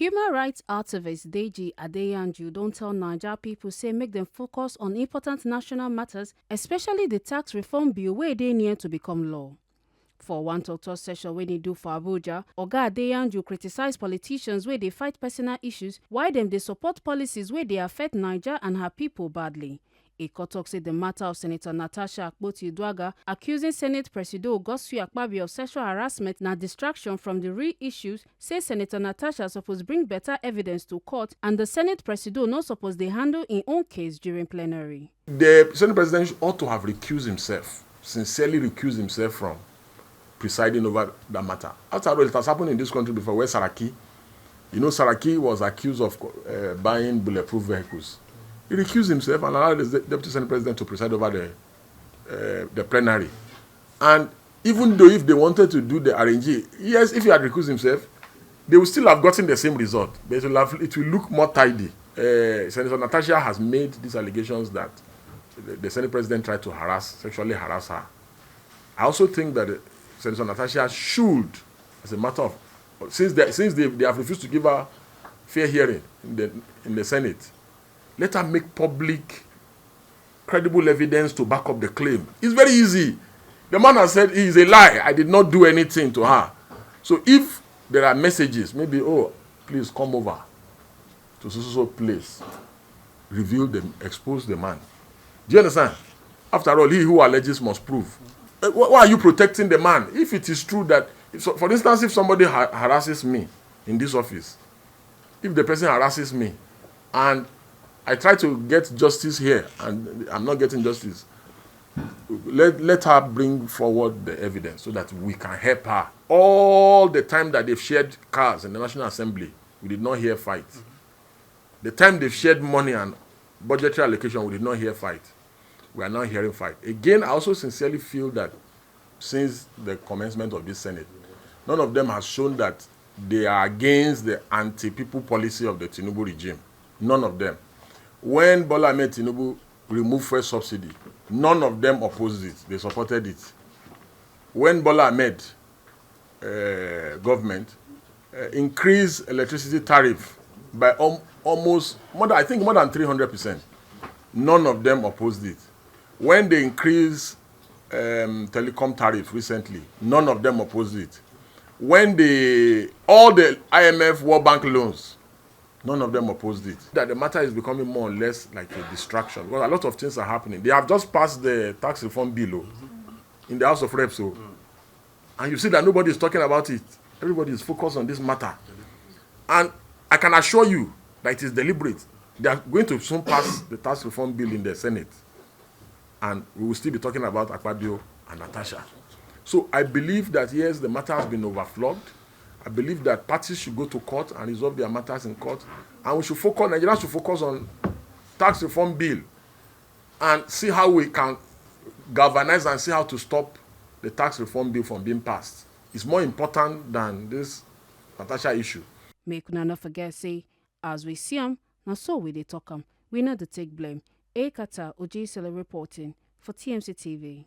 Human rights activist Adeyanju don't tell Naija people say make them focus on important national matters, especially the tax reform bill wey dey near to become law. For one talk session wey they do for Abuja, Oga Adeyanju criticize politicians wey dey fight personal issues while dem dey support policies wey dey affect Naija and her people badly. A court talk say the matter of Senator Natasha Akpoti accusing Senate President Akpabio of sexual harassment na distraction from the real issues, say Senator Natasha suppose bring better evidence to court and the Senate President no suppose dey handle im own case during plenary. The Senate President ought to have recused himself, sincerely recused himself from presiding over that matter. After all, it has happened in this country before where Saraki was accused of buying bulletproof vehicles. He recused himself and allowed the Deputy Senate President to preside over the plenary. And even though if they wanted to do the RNG, yes, if he had recused himself, they would still have gotten the same result. But it will look more tidy. Senator Natasha has made these allegations that the Senate President tried to sexually harass her. I also think that Senator Natasha should, as a matter of, since they have refused to give her fair hearing in the Senate, let her make public, credible evidence to back up the claim. It's very easy. The man has said it is a lie. I did not do anything to her. So if there are messages, maybe, oh, please come over to so place, reveal them, expose the man. Do you understand? After all, he who alleges must prove. Why are you protecting the man? If it is true that, for instance, if somebody harasses me in this office, if the person harasses me and I try to get justice here and I'm not getting justice, let her bring forward the evidence so that we can help her. All the time that they've shared cars in the National Assembly, we did not hear fight. The time they've shared money and budgetary allocation, we did not hear fight. We are now hearing fight. Again, I also sincerely feel that since the commencement of this Senate, none of them has shown that they are against the anti-people policy of the Tinubu regime. None of them. When Bola Ahmed Tinubu removed fuel subsidy, none of them opposed it. They supported it. When Bola Ahmed government increased electricity tariff by almost more than 300%, none of them opposed it. When they increased telecom tariff recently, none of them opposed it. When all the IMF World Bank loans, none of them opposed it. That the matter is becoming more or less like a distraction because a lot of things are happening. They have just passed the tax reform bill in the House of Reps. And you see that nobody is talking about it. Everybody is focused on this matter. And I can assure you that it is deliberate. They are going to soon pass the tax reform bill in the Senate. And we will still be talking about Akpabio and Natasha. So I believe that, yes, the matter has been overflowed. I believe that parties should go to court and resolve their matters in court. And we should focus, Nigerians should focus on tax reform bill and see how we can galvanize and see how to stop the tax reform bill from being passed. It's more important than this Natasha issue. Make una no forget, say, as we see them, now so we dey talk them. We not to take blame. Ekata Ojisele reporting for TMC TV.